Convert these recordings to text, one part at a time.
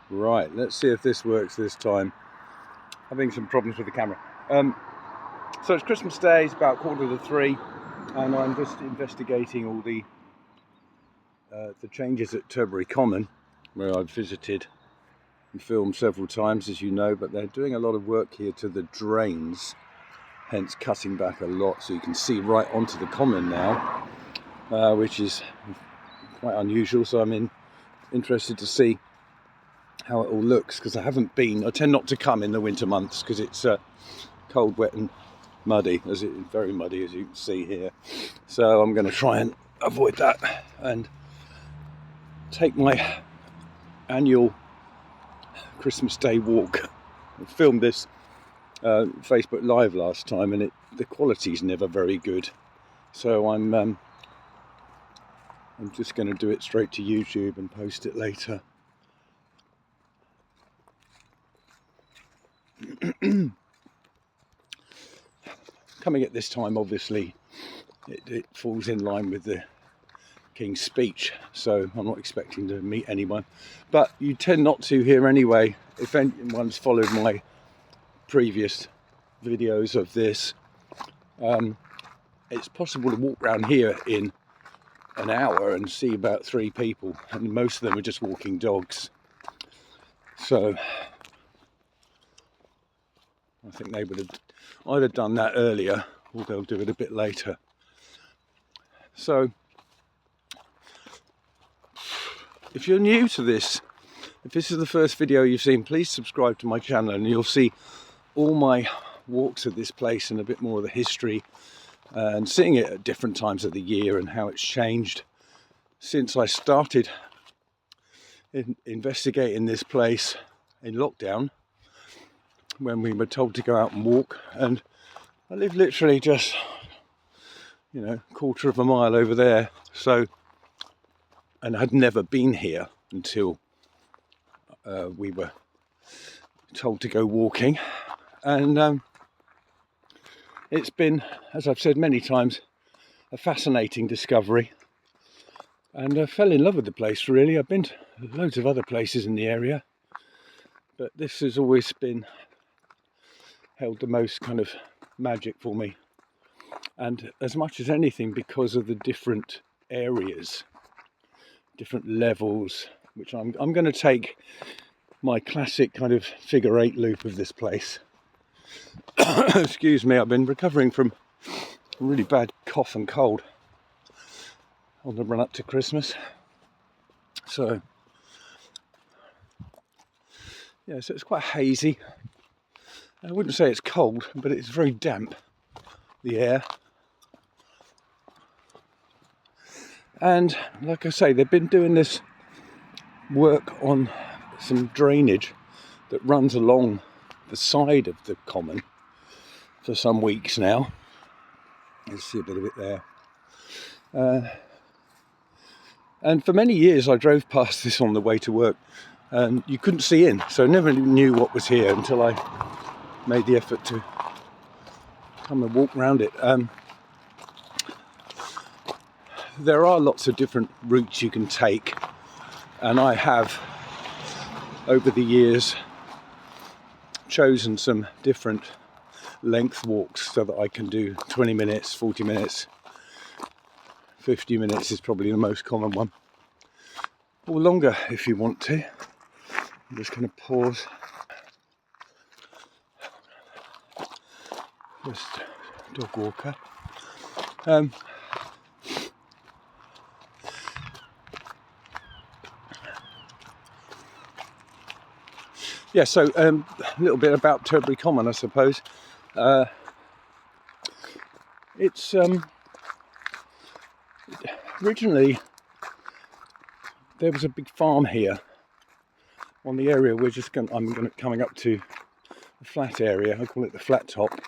Right, let's see if this works this time. Having some problems with the camera. So it's Christmas Day, it's about 2:45, and I'm just investigating all the changes at Turbary Common, where I've visited and filmed several times, as you know, but they're doing a lot of work here to the drains, hence cutting back a lot, so you can see right onto the common now, which is quite unusual. So I'm interested to see how it all looks, because I tend not to come in the winter months because it's cold, wet and muddy, very muddy, as you can see here. So I'm going to try and avoid that and take my annual Christmas Day walk. I filmed this Facebook Live last time, and the quality's never very good, so I'm just going to do it straight to YouTube and post it later. Coming at this time, obviously, it falls in line with the King's speech, so I'm not expecting to meet anyone, but you tend not to here anyway. If anyone's followed my previous videos of this, it's possible to walk around here in an hour and see about 3 people, and most of them are just walking dogs. So I think they would have either done that earlier or they'll do it a bit later. So if you're new to this, if this is the first video you've seen, please subscribe to my channel and you'll see all my walks of this place and a bit more of the history, and seeing it at different times of the year and how it's changed since I started investigating this place in lockdown, when we were told to go out and walk. And I live literally just, a quarter of a mile over there, so, and I had never been here until we were told to go walking. And it's been, as I've said many times, a fascinating discovery, and I fell in love with the place, really. I've been to loads of other places in the area, but this has always been held the most kind of magic for me, and as much as anything because of the different areas, different levels, which I'm going to take my classic kind of figure 8 loop of this place. Excuse me, I've been recovering from a really bad cough and cold on the run up to Christmas, so yeah, so it's quite hazy. I wouldn't say it's cold, but it's very damp, the air. And like I say, they've been doing this work on some drainage that runs along the side of the common for some weeks now. You see a bit of it there. And for many years I drove past this on the way to work, and you couldn't see in, so I never knew what was here until I made the effort to come and walk around it. There are lots of different routes you can take, and I have over the years chosen some different length walks so that I can do 20 minutes, 40 minutes, 50 minutes is probably the most common one, or longer if you want to. I'm just going to pause. Just dog walker. Yeah, so a little bit about Turbary Common, I suppose. It's originally there was a big farm here on the area. Coming up to a flat area. I call it the flat top,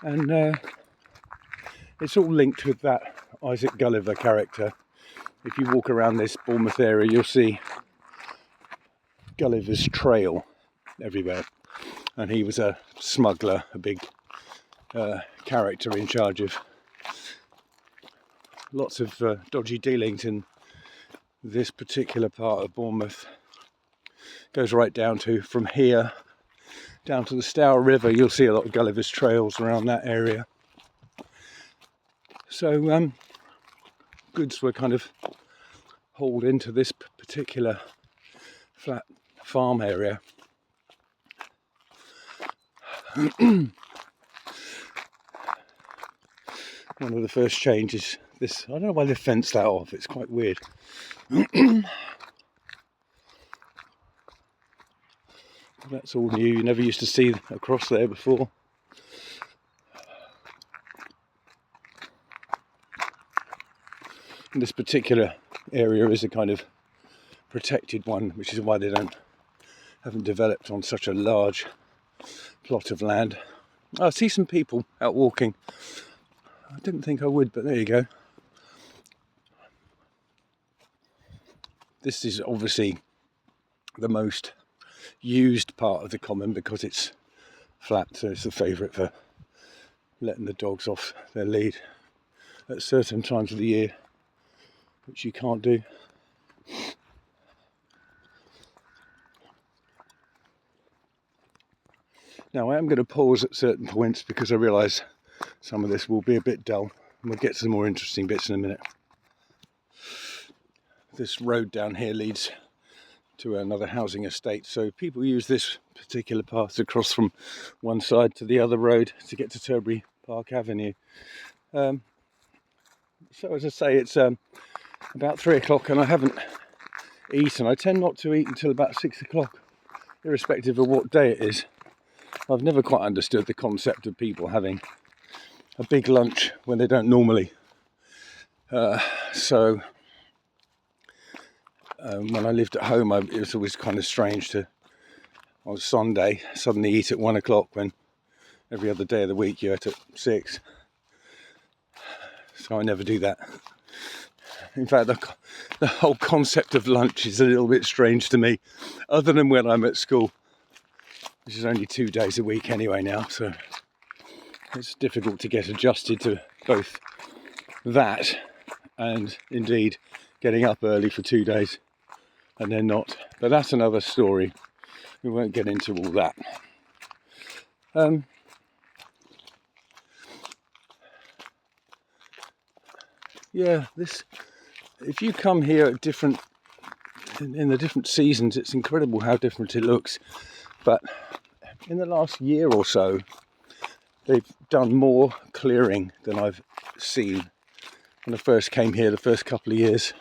and it's all linked with that Isaac Gulliver character. If you walk around this Bournemouth area, you'll see Gulliver's Trail everywhere, and he was a smuggler, a big character in charge of lots of dodgy dealings in this particular part of Bournemouth. Goes right down to, from here down to the Stour River. You'll see a lot of Gulliver's trails around that area. So goods were kind of hauled into this particular flat farm area. One of the first changes, this, I don't know why they fenced that off, it's quite weird. That's all new, you never used to see across there before. And this particular area is a kind of protected one, which is why they haven't developed on such a large plot of land. I see some people out walking. I didn't think I would, but there you go. This is obviously the most used part of the common because it's flat, so it's a favourite for letting the dogs off their lead at certain times of the year, which you can't do. Now I am going to pause at certain points because I realise some of this will be a bit dull, and we'll get to some more interesting bits in a minute. This road down here leads to another housing estate, so people use this particular path to cross from one side to the other road to get to Turbary Park Avenue. So as I say, it's about 3 o'clock and I haven't eaten. I tend not to eat until about 6 o'clock, irrespective of what day it is. I've never quite understood the concept of people having a big lunch when they don't normally. When I lived at home, it was always kind of strange to, on Sunday, suddenly eat at 1 o'clock when every other day of the week you ate at 6. So I never do that. In fact, the whole concept of lunch is a little bit strange to me, other than when I'm at school, which is only 2 days a week anyway now, so it's difficult to get adjusted to both that and indeed getting up early for 2 days and then not. But that's another story. We won't get into all that. Yeah, if you come here at in the different seasons, it's incredible how different it looks. But in the last year or so, they've done more clearing than I've seen. When I first came here, the first couple of years,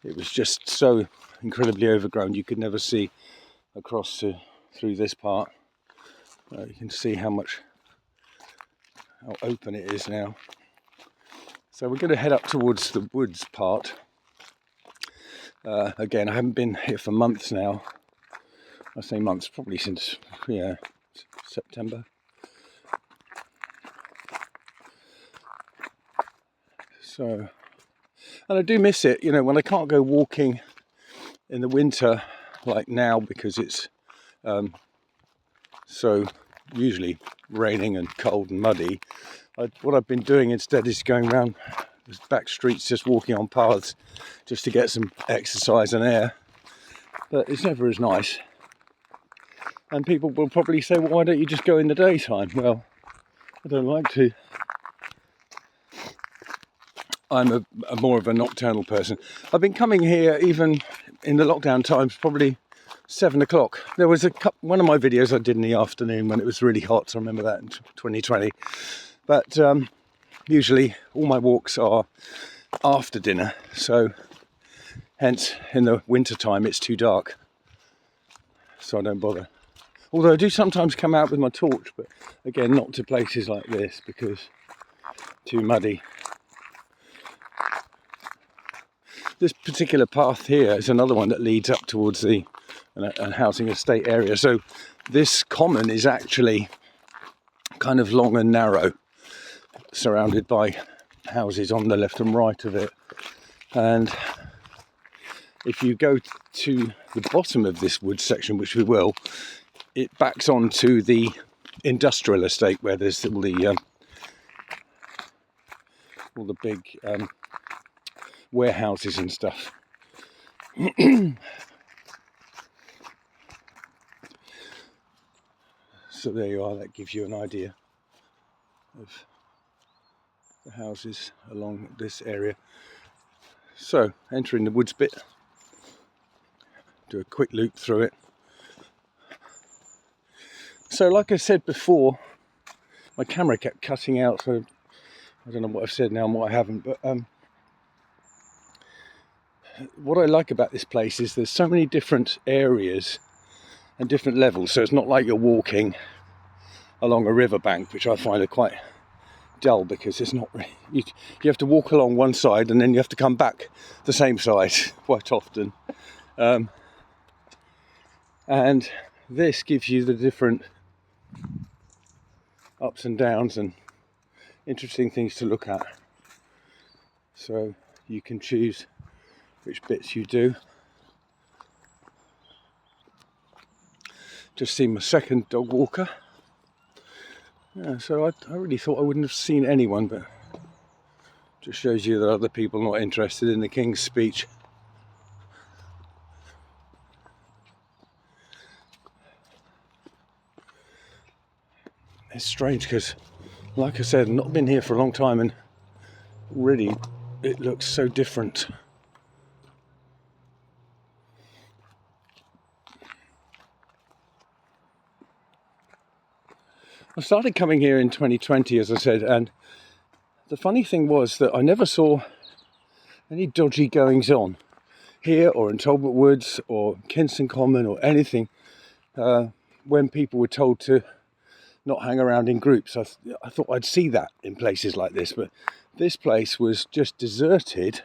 it was just so incredibly overgrown. You could never see across through this part. You can see how open it is now. So we're going to head up towards the woods part. Again, I haven't been here for months now. I say months, probably since September. So, and I do miss it, when I can't go walking in the winter like now because it's so usually raining and cold and muddy. What I've been doing instead is going around the back streets, just walking on paths, just to get some exercise and air. But it's never as nice. And people will probably say, well, why don't you just go in the daytime? Well, I don't like to. I'm a more of a nocturnal person. I've been coming here even in the lockdown times, probably 7 o'clock. There was one of my videos I did in the afternoon when it was really hot. I remember that in 2020. But usually all my walks are after dinner. So hence in the winter time it's too dark. So I don't bother. Although I do sometimes come out with my torch, but again, not to places like this because too muddy. This particular path here is another one that leads up towards a housing estate area. So this common is actually kind of long and narrow, surrounded by houses on the left and right of it. And if you go to the bottom of this wood section, which we will, it backs onto the industrial estate where there's all the big warehouses and stuff. So there you are, that gives you an idea of the houses along this area. So, entering the woods bit, do a quick loop through it. So like I said before, my camera kept cutting out, so I don't know what I've said now and what I haven't, but what I like about this place is there's so many different areas and different levels, so it's not like you're walking along a riverbank, which I find are quite dull, because it's not really, you have to walk along one side and then you have to come back the same side quite often, and this gives you the different ups and downs and interesting things to look at, so you can choose which bits you do. Just seen my second dog walker. Yeah, so I really thought I wouldn't have seen anyone, but just shows you that other people are not interested in the King's Speech. It's strange because, like I said, I've not been here for a long time, and really it looks so different. I started coming here in 2020, as I said, and the funny thing was that I never saw any dodgy goings on here or in Talbot Woods or Kinston Common or anything when people were told to not hang around in groups. I thought I'd see that in places like this, but this place was just deserted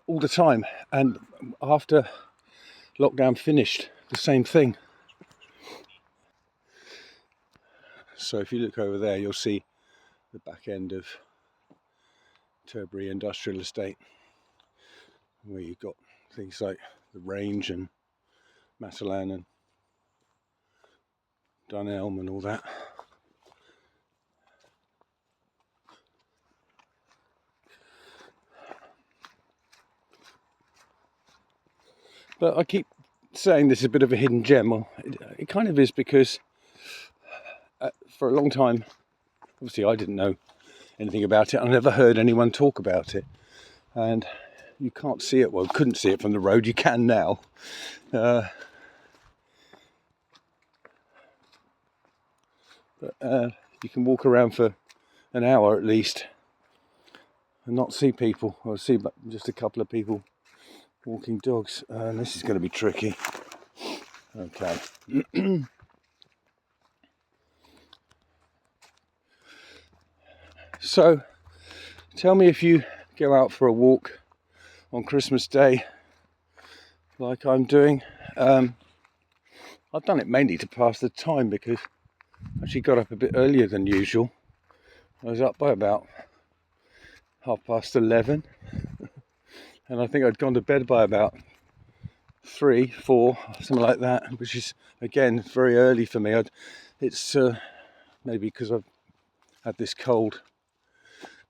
all the time, and after lockdown finished, the same thing. So if you look over there, you'll see the back end of Turbary Industrial Estate, where you've got things like the Range and Matalan and Dunelm and all that. But I keep saying this is a bit of a hidden gem. Well, it kind of is, because for a long time, obviously I didn't know anything about it. I never heard anyone talk about it, and you can't see it. Well, couldn't see it from the road. You can now. But you can walk around for an hour at least and not see people, or see just a couple of people walking dogs. And this is going to be tricky. Okay. So, tell me if you go out for a walk on Christmas Day like I'm doing. I've done it mainly to pass the time, because I actually got up a bit earlier than usual. I was up by about 11:30, and I think I'd gone to bed by about 3, 4, something like that, which is, again, very early for me. It's maybe because I've had this cold,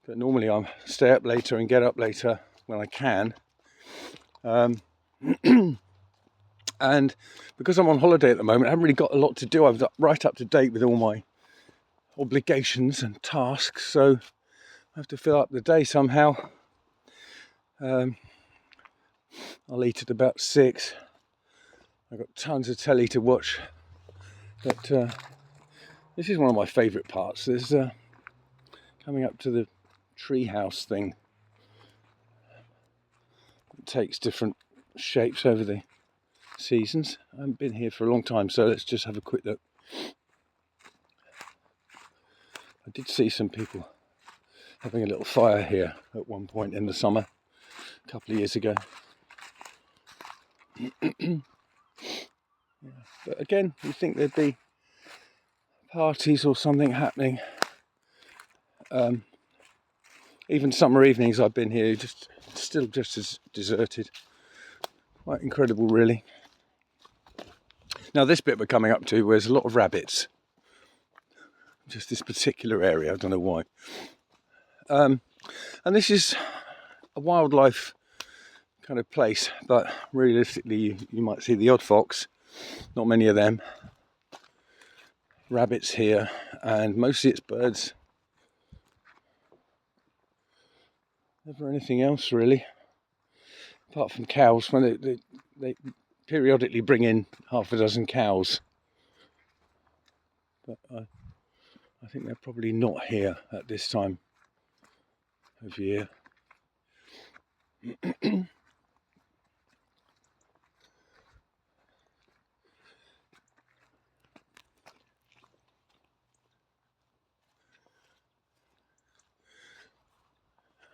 but normally I stay up later and get up later when I can. And because I'm on holiday at the moment, I haven't really got a lot to do. I'm right up to date with all my obligations and tasks, so I have to fill up the day somehow. I'll eat at about 6. I've got tons of telly to watch, but this is one of my favourite parts. There's coming up to the treehouse thing. It takes different shapes over the seasons. I haven't been here for a long time, so let's just have a quick look. I did see some people having a little fire here at one point in the summer, a couple of years ago. But again, you think there'd be parties or something happening. Even summer evenings I've been here, still just as deserted. Quite incredible, really. Now this bit we're coming up to, there's a lot of rabbits. Just this particular area, I don't know why. And this is a wildlife kind of place, but realistically you might see the odd fox, not many of them. rabbits here, and mostly it's birds. Never anything else really, apart from cows. When they periodically bring in half a dozen cows, but I think they're probably not here at this time of year.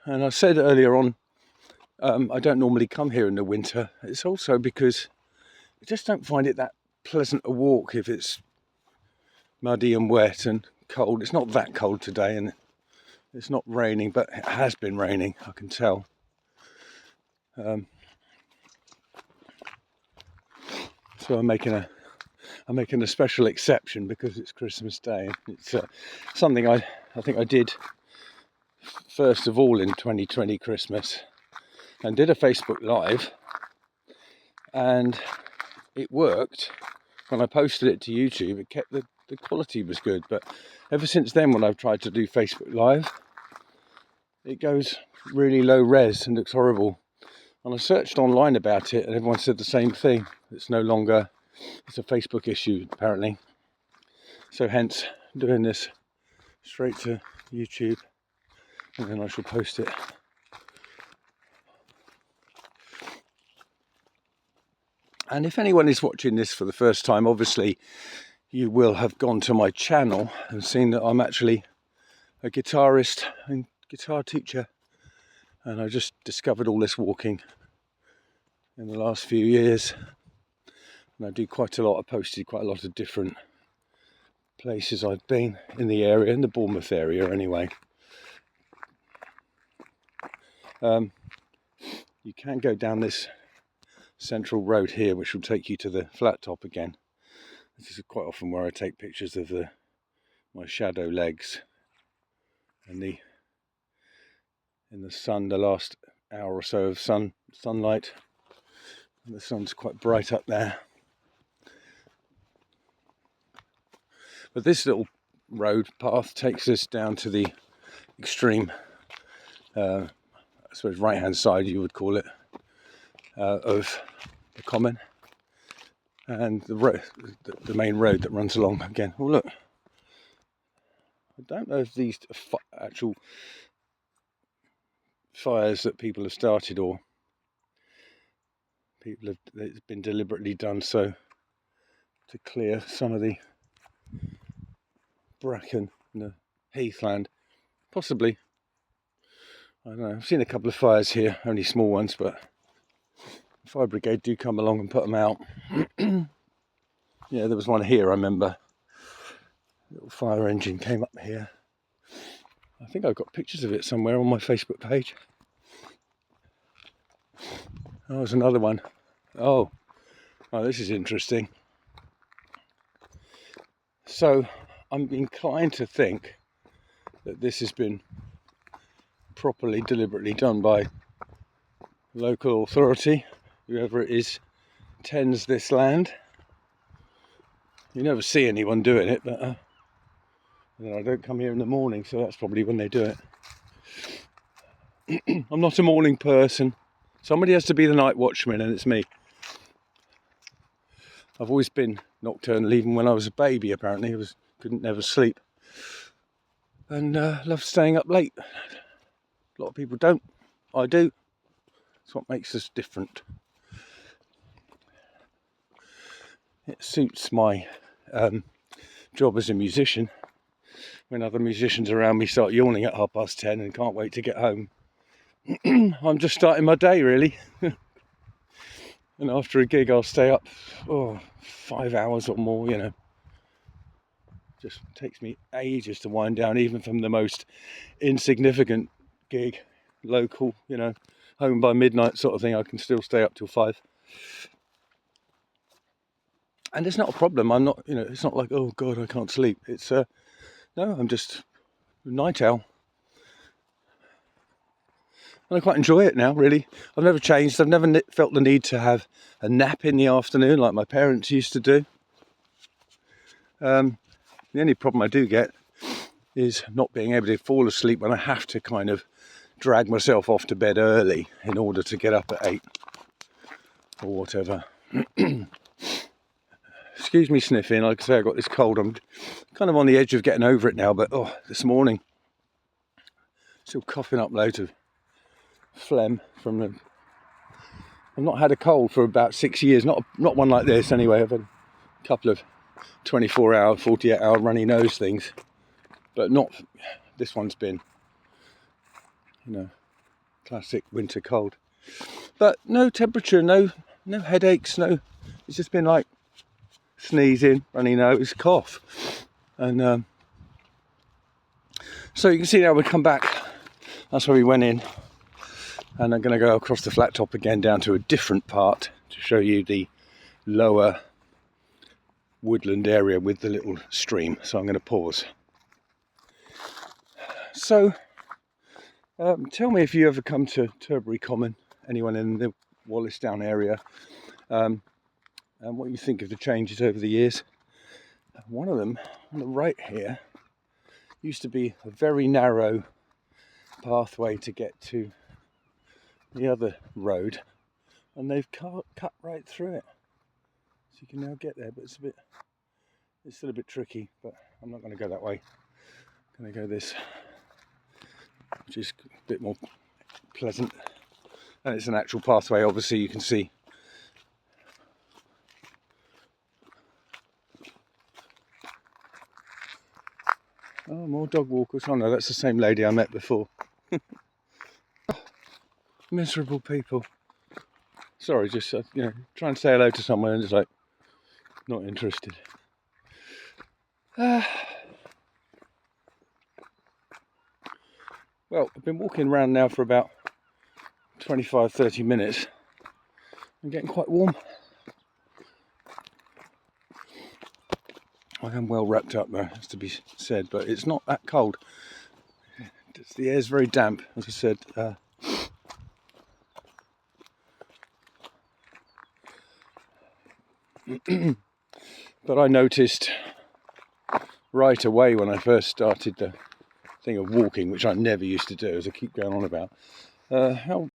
And I said earlier on, I don't normally come here in the winter. It's also because I just don't find it that pleasant a walk if it's muddy and wet and cold. It's not that cold today, and it's not raining, but it has been raining, I can tell. So I'm making a special exception because it's Christmas Day. It's something I think I did first of all in 2020 Christmas, and did a Facebook Live, and it worked. When I posted it to YouTube, it kept the quality was good, but ever since then, when I've tried to do Facebook Live, it goes really low res and looks horrible. And I searched online about it, and everyone said the same thing. It's a Facebook issue apparently. So hence doing this straight to YouTube, and then I shall post it. And if anyone is watching this for the first time, obviously you will have gone to my channel and seen that I'm actually a guitarist and guitar teacher, and I just discovered all this walking in the last few years, and I do quite a lot. I posted quite a lot of different places I've been in the area, in the Bournemouth area anyway. You can go down this central road here, which will take you to the flat top again. This is quite often where I take pictures of my shadow legs and in the sun, the last hour or so of sunlight. And the sun's quite bright up there. But this little road path takes us down to the extreme, I suppose right hand side you would call it, of the common, and the main road that runs along again. Oh look, I don't know if these are actual fires that people have started, or it's been deliberately done so to clear some of the bracken and the heathland. Possibly. I don't know. I've seen a couple of fires here, only small ones, but the fire brigade do come along and put them out. Yeah, there was one here, I remember. A little fire engine came up here. I think I've got pictures of it somewhere on my Facebook page. Oh, there's another one. Oh, this is interesting. So I'm inclined to think that this has been properly, deliberately done by local authority, whoever it is tends this land. You never see anyone doing it, but I don't come here in the morning, so that's probably when they do it. I'm not a morning person. Somebody has to be the night watchman, and it's me. I've always been nocturnal, even when I was a baby. Apparently, couldn't never sleep, and loved staying up late. A lot of people don't. I do. That's what makes us different. It suits my job as a musician. When other musicians around me start yawning at 10:30 and can't wait to get home, I'm just starting my day really. And after a gig I'll stay up 5 hours or more, Just takes me ages to wind down, even from the most insignificant gig, local, home by midnight sort of thing. I can still stay up till 5. And it's not a problem. I'm not, it's not like, oh God, I can't sleep. It's, no, I'm just a night owl. And I quite enjoy it now, really. I've never changed. I've never felt the need to have a nap in the afternoon like my parents used to do. The only problem I do get is not being able to fall asleep when I have to kind of drag myself off to bed early in order to get up at 8 or whatever. Excuse me sniffing, like I say, I got this cold. I'm kind of on the edge of getting over it now, but this morning, still coughing up loads of phlegm from the... I've not had a cold for about 6 years, not one like this anyway. I've had a couple of 24-hour, 48-hour runny nose things, but not... This one's been, classic winter cold. But no temperature, no headaches, no... It's just been like sneezing, runny nose, cough. And so you can see now we come back. That's where we went in. And I'm going to go across the flat top again down to a different part to show you the lower woodland area with the little stream. So I'm going to pause. So tell me if you ever come to Turbary Common, anyone in the Wallisdown area, and what you think of the changes over the years. One of them on the right here used to be a very narrow pathway to get to the other road, and they've cut right through it, so you can now get there, but it's still a bit tricky. But I'm not going to go that way. I'm going to go this, which is a bit more pleasant, and it's an actual pathway. Obviously you can see more dog walkers. Oh no, that's the same lady I met before. Miserable people. Sorry, just try and say hello to someone and just like not interested. Well, I've been walking around now for about 25-30 minutes. I'm getting quite warm. I am well wrapped up though, has to be said, but it's not that cold. The air's very damp, as I said. But I noticed right away when I first started the thing of walking, which I never used to do, as I keep going on about, how